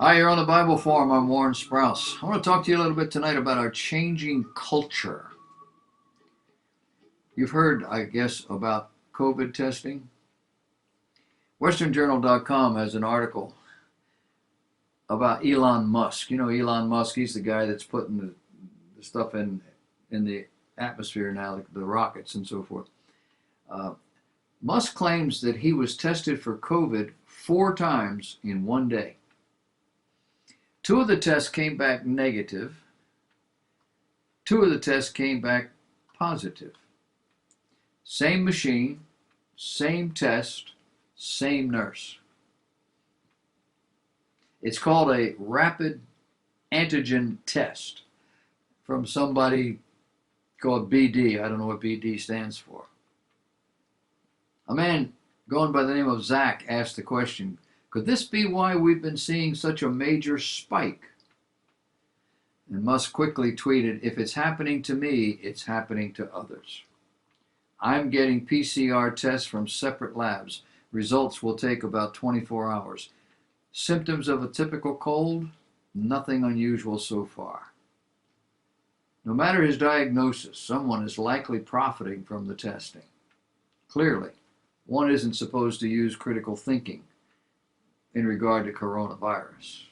Hi, you're on the Bible Forum. I'm Warren Sprouse. I want to talk to you a little bit tonight about our changing culture. You've heard, I guess, about COVID testing. WesternJournal.com has an article about Elon Musk. You know Elon Musk, he's the guy that's putting the stuff in the atmosphere now, like the rockets and so forth. Musk claims that he was tested for COVID 4 times in one day. 2 of the tests came back negative. 2 of the tests came back positive. Same machine, same test, same nurse. It's called a rapid antigen test from somebody called BD. I don't know what BD stands for. A man going by the name of Zach asked the question, could this be why we've been seeing such a major spike? And Musk quickly tweeted, if it's happening to me, it's happening to others. I'm getting PCR tests from separate labs. Results will take about 24 hours. Symptoms of a typical cold? Nothing unusual so far. No matter his diagnosis, someone is likely profiting from the testing. Clearly, one isn't supposed to use critical thinking in regard to coronavirus.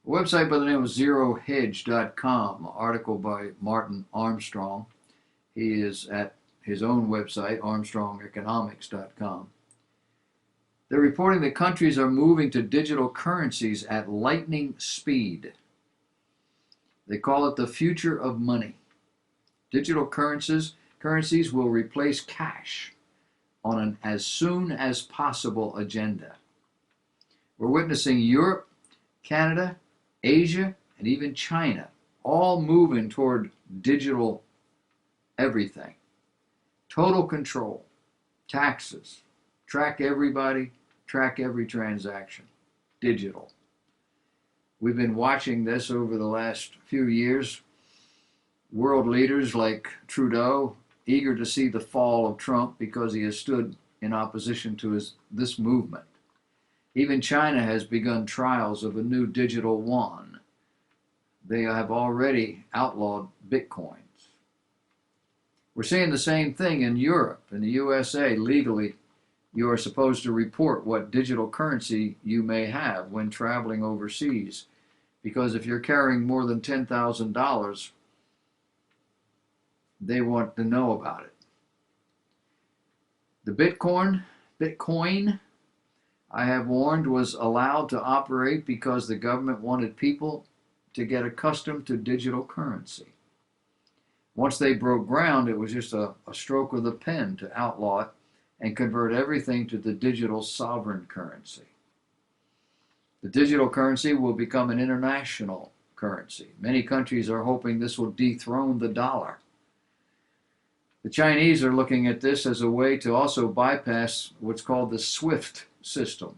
A website by the name of ZeroHedge.com, article by Martin Armstrong. He is at his own website, ArmstrongEconomics.com. They're reporting that countries are moving to digital currencies at lightning speed. They call it the future of money. Digital currencies will replace cash on an as soon as possible agenda. We're witnessing Europe, Canada, Asia, and even China all moving toward digital everything. Total control, taxes, track everybody, track every transaction, digital. We've been watching this over the last few years. World leaders like Trudeau, eager to see the fall of Trump because he has stood in opposition to this movement. Even China has begun trials of a new digital yuan. They have already outlawed bitcoins. We're seeing the same thing in Europe. In the USA, legally, you are supposed to report what digital currency you may have when traveling overseas, because if you're carrying more than $10,000, they want to know about it. The Bitcoin, I have warned, was allowed to operate because the government wanted people to get accustomed to digital currency. Once they broke ground, it was just a stroke of the pen to outlaw it and convert everything to the digital sovereign currency. The digital currency will become an international currency. Many countries are hoping this will dethrone the dollar. The Chinese are looking at this as a way to also bypass what's called the SWIFT system,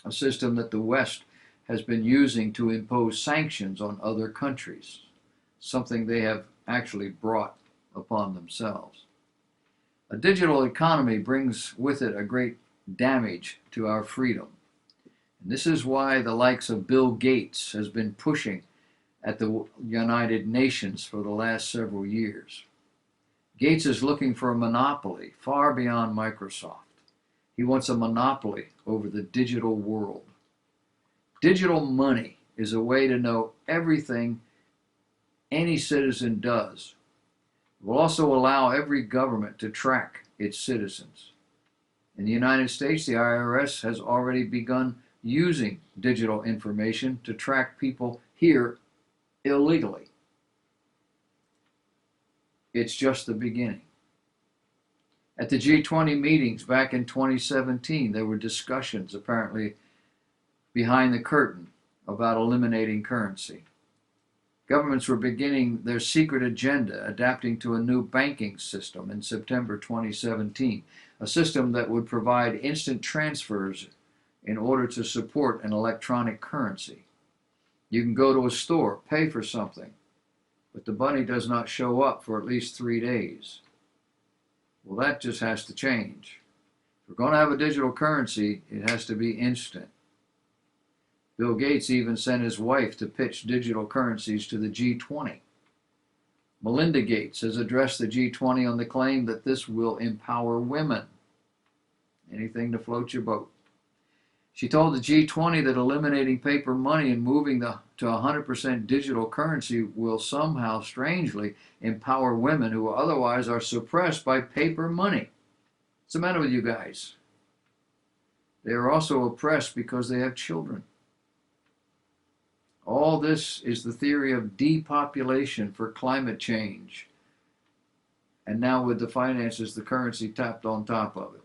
a system that the West has been using to impose sanctions on other countries, something they have actually brought upon themselves. A digital economy brings with it a great damage to our freedom. And this is why the likes of Bill Gates has been pushing at the United Nations for the last several years. Gates is looking for a monopoly far beyond Microsoft. He wants a monopoly over the digital world. Digital money is a way to know everything any citizen does. It will also allow every government to track its citizens. In the United States, the IRS has already begun using digital information to track people here illegally. It's just the beginning. At the G20 meetings back in 2017, there were discussions apparently behind the curtain about eliminating currency. Governments were beginning their secret agenda, adapting to a new banking system in September 2017, a system that would provide instant transfers in order to support an electronic currency. You can go to a store, pay for something, but the money does not show up for at least 3 days. Well, that just has to change. If we're going to have a digital currency, it has to be instant. Bill Gates even sent his wife to pitch digital currencies to the G20. Melinda Gates has addressed the G20 on the claim that this will empower women. Anything to float your boat. She told the G20 that eliminating paper money and moving to 100% digital currency will somehow strangely empower women who otherwise are suppressed by paper money. What's the matter with you guys? They are also oppressed because they have children. All this is the theory of depopulation for climate change. And now with the finances, the currency tapped on top of it.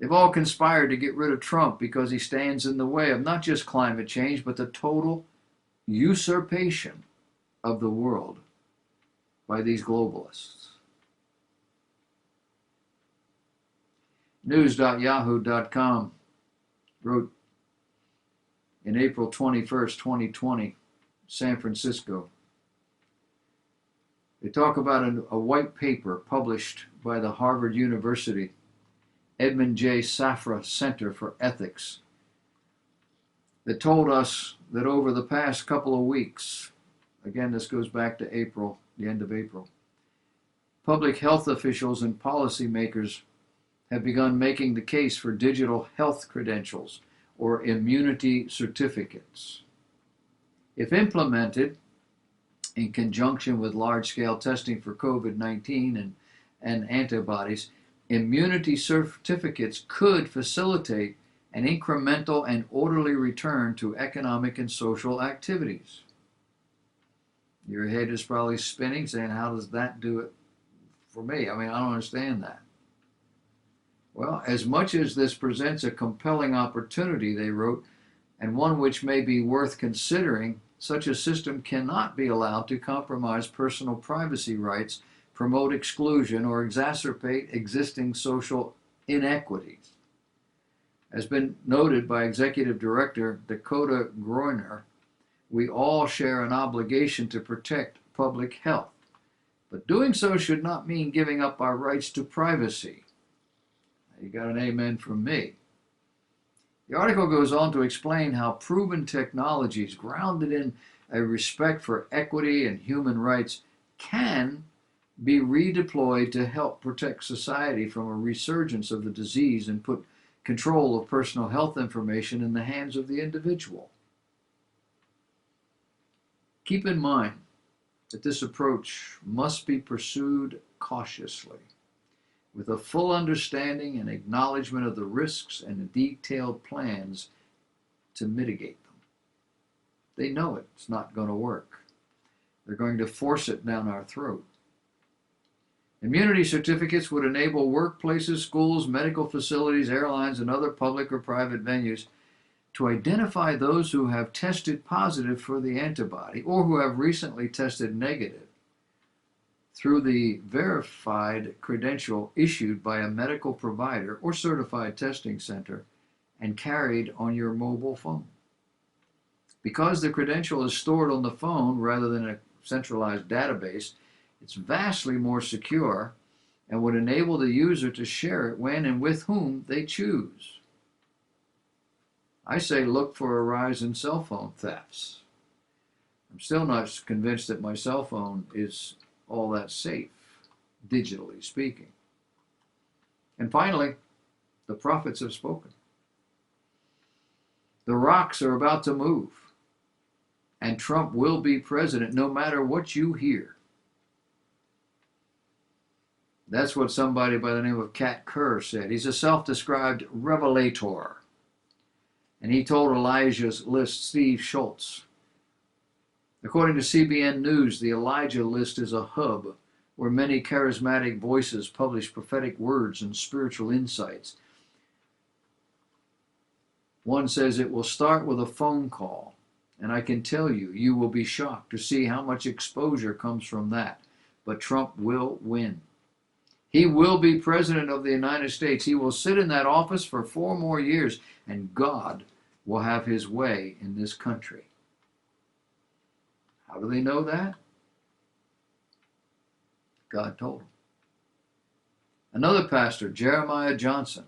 They've all conspired to get rid of Trump because he stands in the way of not just climate change, but the total usurpation of the world by these globalists. News.yahoo.com wrote in April 21st, 2020, San Francisco. They talk about a white paper published by the Harvard University Edmund J. Safra Center for Ethics that told us that over the past couple of weeks, again this goes back to April, the end of April, public health officials and policymakers have begun making the case for digital health credentials or immunity certificates. If implemented in conjunction with large-scale testing for COVID-19 and antibodies, immunity certificates could facilitate an incremental and orderly return to economic and social activities. Your head is probably spinning, saying, how does that do it for me? I mean, I don't understand that. Well, as much as this presents a compelling opportunity, they wrote, and one which may be worth considering, such a system cannot be allowed to compromise personal privacy rights, promote exclusion, or exacerbate existing social inequities. As been noted by Executive Director Dakota Groiner, we all share an obligation to protect public health, but doing so should not mean giving up our rights to privacy. You got an amen from me. The article goes on to explain how proven technologies grounded in a respect for equity and human rights can be redeployed to help protect society from a resurgence of the disease and put control of personal health information in the hands of the individual. Keep in mind that this approach must be pursued cautiously, with a full understanding and acknowledgement of the risks and the detailed plans to mitigate them. They know it's not going to work. They're going to force it down our throat. Immunity certificates would enable workplaces, schools, medical facilities, airlines, and other public or private venues to identify those who have tested positive for the antibody or who have recently tested negative through the verified credential issued by a medical provider or certified testing center and carried on your mobile phone. Because the credential is stored on the phone rather than a centralized database, it's vastly more secure and would enable the user to share it when and with whom they choose. I say look for a rise in cell phone thefts. I'm still not convinced that my cell phone is all that safe, digitally speaking. And finally, the prophets have spoken. The rocks are about to move, and Trump will be president no matter what you hear. That's what somebody by the name of Kat Kerr said. He's a self-described revelator. And he told Elijah's List, Steve Schultz. According to CBN News, the Elijah List is a hub where many charismatic voices publish prophetic words and spiritual insights. One says it will start with a phone call, and I can tell you, you will be shocked to see how much exposure comes from that. But Trump will win. He will be president of the United States. He will sit in that office for 4 more years, and God will have his way in this country. How do they know that? God told him. Another pastor, Jeremiah Johnson,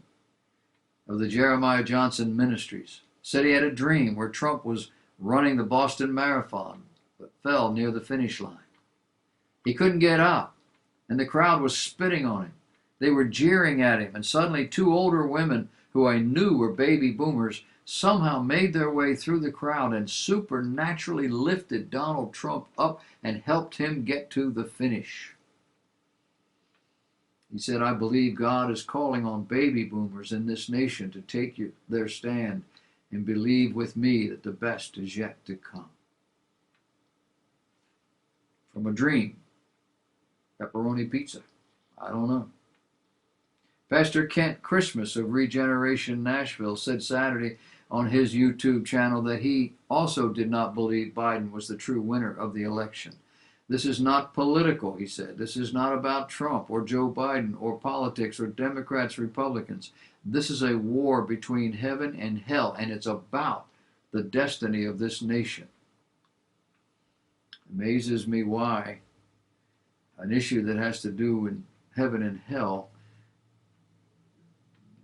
of the Jeremiah Johnson Ministries, Said he had a dream where Trump was running the Boston Marathon, but fell near the finish line. He couldn't get out, and the crowd was spitting on him. They were jeering at him, and suddenly two older women who I knew were baby boomers somehow made their way through the crowd and supernaturally lifted Donald Trump up and helped him get to the finish. He said, I believe God is calling on baby boomers in this nation to take their stand and believe with me that the best is yet to come. From a dream. Pepperoni pizza. I don't know. Pastor Kent Christmas of Regeneration Nashville said Saturday on his YouTube channel that he also did not believe Biden was the true winner of the election. This is not political, he said. This is not about Trump or Joe Biden or politics or Democrats, Republicans. This is a war between heaven and hell, and it's about the destiny of this nation. Amazes me why an issue that has to do with heaven and hell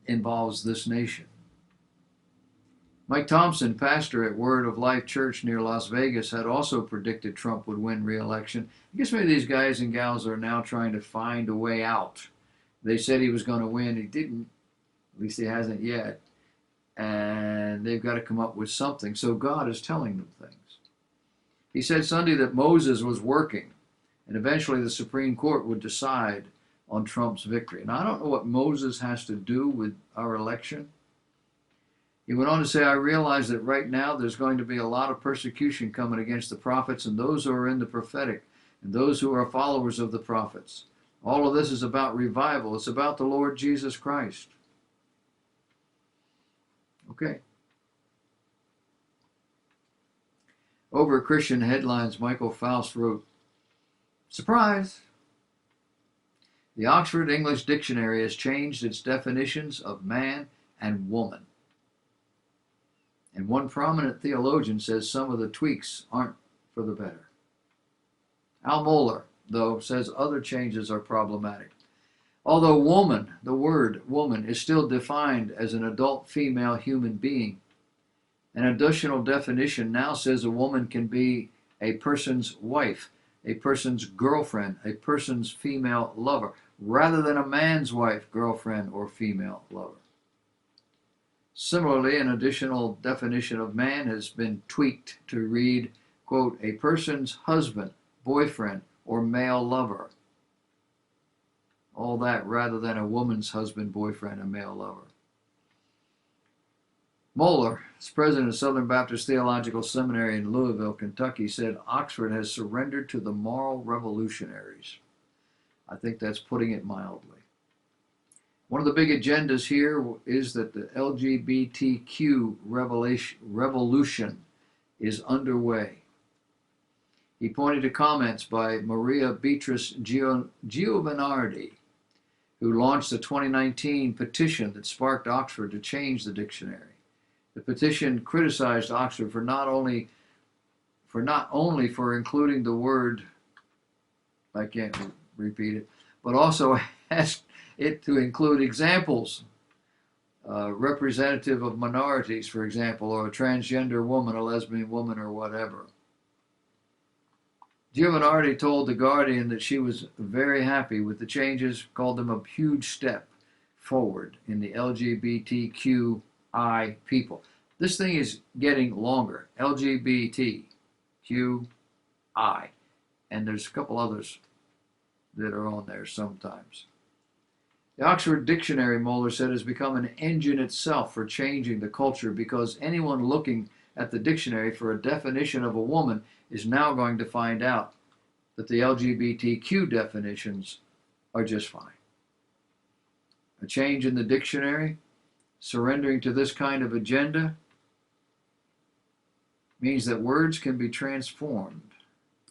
involves this nation. Mike Thompson, pastor at Word of Life Church near Las Vegas, had also predicted Trump would win re-election. I guess maybe these guys and gals are now trying to find a way out. They said he was going to win. He didn't. At least he hasn't yet. And they've got to come up with something. So God is telling them things. He said Sunday that Moses was working, and eventually the Supreme Court would decide on Trump's victory. Now, I don't know what Moses has to do with our election. He went on to say, I realize that right now there's going to be a lot of persecution coming against the prophets and those who are in the prophetic and those who are followers of the prophets. All of this is about revival. It's about the Lord Jesus Christ. Okay. Over Christian headlines, Michael Faust wrote, surprise! The Oxford English Dictionary has changed its definitions of man and woman. And one prominent theologian says some of the tweaks aren't for the better. Al Mohler, though, says other changes are problematic. Although woman, the word woman, is still defined as an adult female human being, an additional definition now says a woman can be a person's wife, a person's girlfriend, a person's female lover, rather than a man's wife, girlfriend, or female lover. Similarly, an additional definition of man has been tweaked to read, quote, a person's husband, boyfriend, or male lover. All that rather than a woman's husband, boyfriend, and male lover. Mohler, president of Southern Baptist Theological Seminary in Louisville, Kentucky, said Oxford has surrendered to the moral revolutionaries. I think that's putting it mildly. One of the big agendas here is that the LGBTQ revolution is underway. He pointed to comments by Maria Beatrice Giovanardi, who launched the 2019 petition that sparked Oxford to change the dictionary. The petition criticized Oxford for not only for including the word, I can't repeat it, but also asked it to include examples representative of minorities, for example, or a transgender woman, a lesbian woman, or whatever. Giovanardi told The Guardian that she was very happy with the changes, called them a huge step forward in the LGBTQI people. This thing is getting longer. LGBTQI. And there's a couple others that are on there sometimes. The Oxford Dictionary, Mohler said, has become an engine itself for changing the culture because anyone looking at the dictionary for a definition of a woman is now going to find out that the LGBTQ definitions are just fine. A change in the dictionary, surrendering to this kind of agenda, means that words can be transformed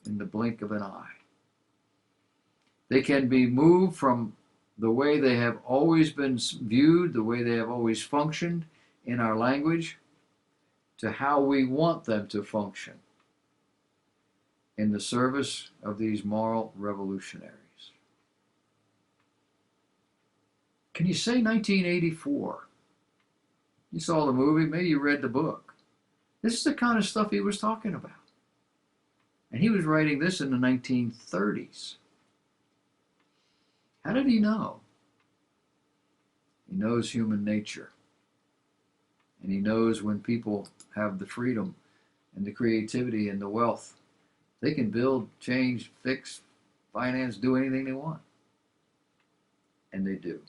in the blink of an eye. They can be moved from the way they have always been viewed, the way they have always functioned in our language, to how we want them to function in the service of these moral revolutionaries. Can you say 1984? You saw the movie, maybe you read the book. This is the kind of stuff he was talking about. And he was writing this in the 1930s. How did he know? He knows human nature. And he knows when people have the freedom and the creativity and the wealth, they can build, change, fix, finance, do anything they want. And they do.